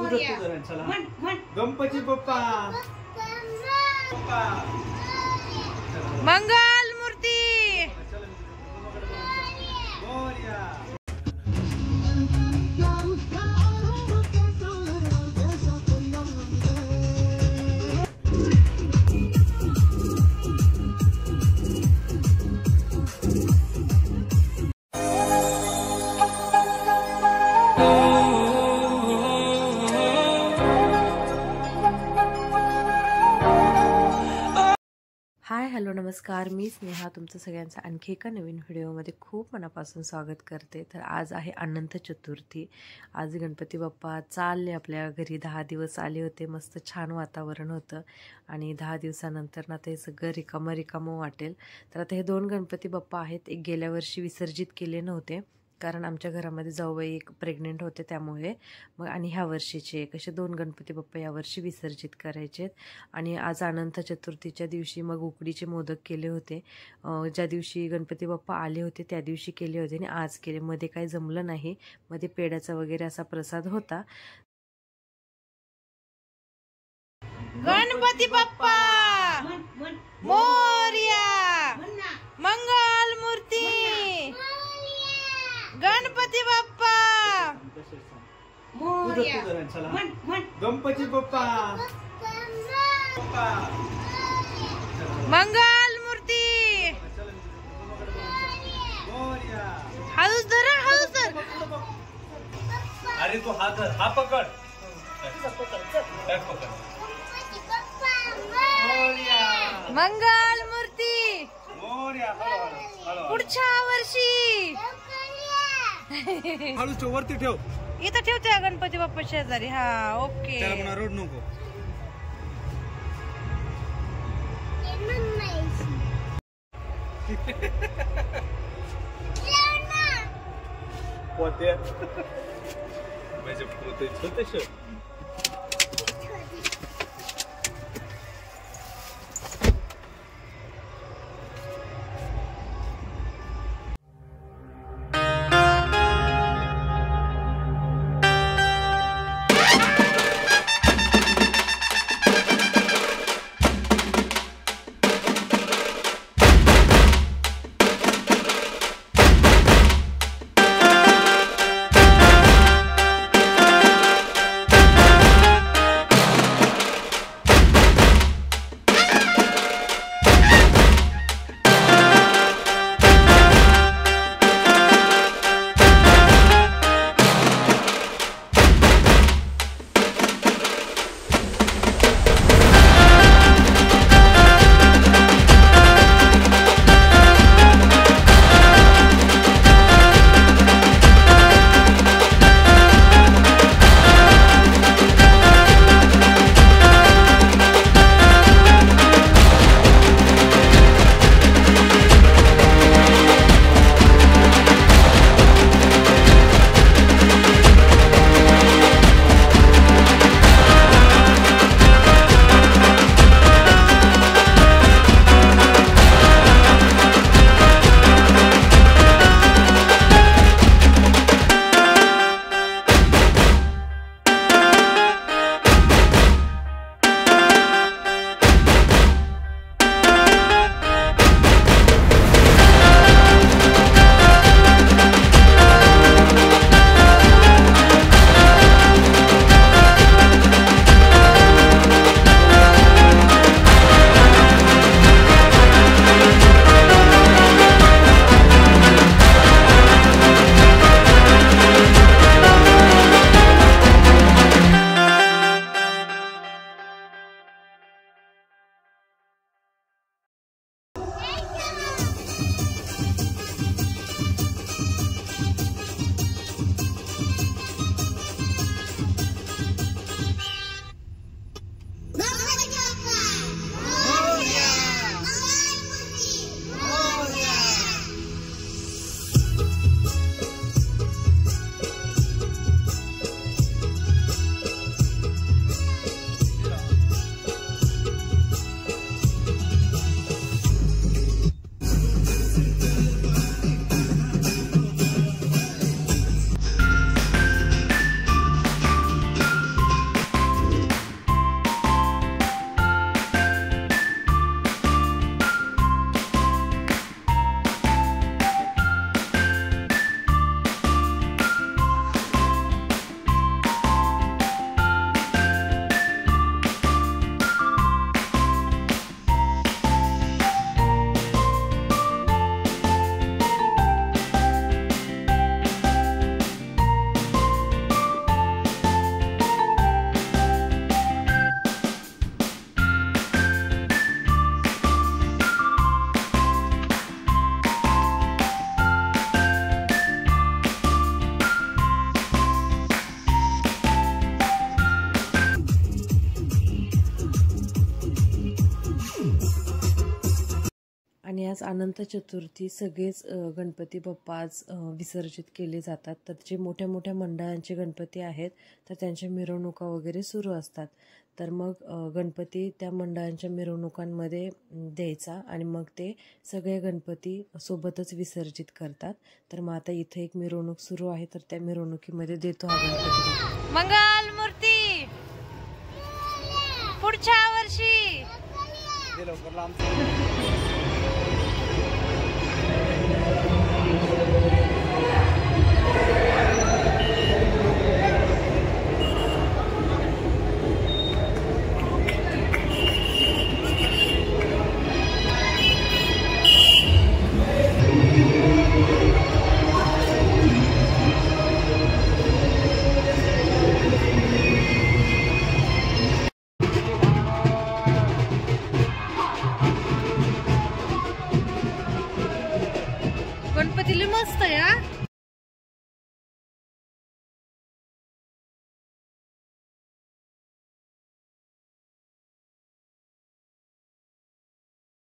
मोरया. चला म्हण म्हण. गणपती बाप्पा बाप्पा मंगल मूर्ती. मोरया. हाय हॅलो नमस्कार, मी स्नेहा तुमचं सगळ्यांचं आणखी एका नवीन व्हिडिओमध्ये खूप मनापासून स्वागत करते. तर आज आहे अनंत चतुर्थी. आज गणपती बाप्पा चालले आपल्या घरी. 10 दिवस आले होते. मस्त छान वातावरण होतं आणि 10 दिवसानंतर ना ते सगळं रिकामं वाटेल. तर आता हे 2 गणपती बाप्पा आहेत. एक गेल्या वर्षी विसर्जित केले नव्हते कारण आमच्या घरामध्ये जाऊबाई एक प्रेग्नेंट होते त्यामुळे. मग आणि ह्या वर्षीचे एक असे 2 गणपती बाप्पा यावर्षी विसर्जित करायचे. आणि आज अनंत चतुर्थीच्या दिवशी मग उकडीचे मोदक केले होते. ज्या दिवशी गणपती बाप्पा आले होते त्या दिवशी केले होते आणि आज केले. मध्ये काही जमलं नाही. मध्ये पेड्याचा वगैरे असा प्रसाद होता. गणपती बाप्पा म्हण म्हण. मोरया. म्हण ना. मंगल मूर्ती. गणपती बाप्पा मोरया. चला म्हण म्हण. गणपती बाप्पा बाप्पा मंगल मूर्ती. मोरया. हळूच धरा, हळूच धर. अरे तू हा धर, हा पकड. मोरया. मंगल मूर्ती. मोरया. हळू पुढच्या वर्षी हळू वरती ठेव. इथं ठेवते गणपती बाप्पा शेजारी. हा ओके. त्याला म्हणा रोड नको. पोते म्हणजे पोते छोटेसे. आज अनंत चतुर्थी सगळेच गणपती बाप्पा आज विसर्जित केले जातात. तर जे मोठ्या मोठ्या मंडळांचे गणपती आहेत तर त्यांच्या मिरवणुका वगैरे सुरू असतात. तर मग गणपती त्या मंडळांच्या मिरवणुकांमध्ये द्यायचा आणि मग ते सगळे गणपती सोबतच विसर्जित करतात. तर मग आता इथे एक मिरवणूक सुरू आहे तर त्या मिरवणुकीमध्ये देतो हा गणपती. मंगल मूर्ती पुढच्या वर्षी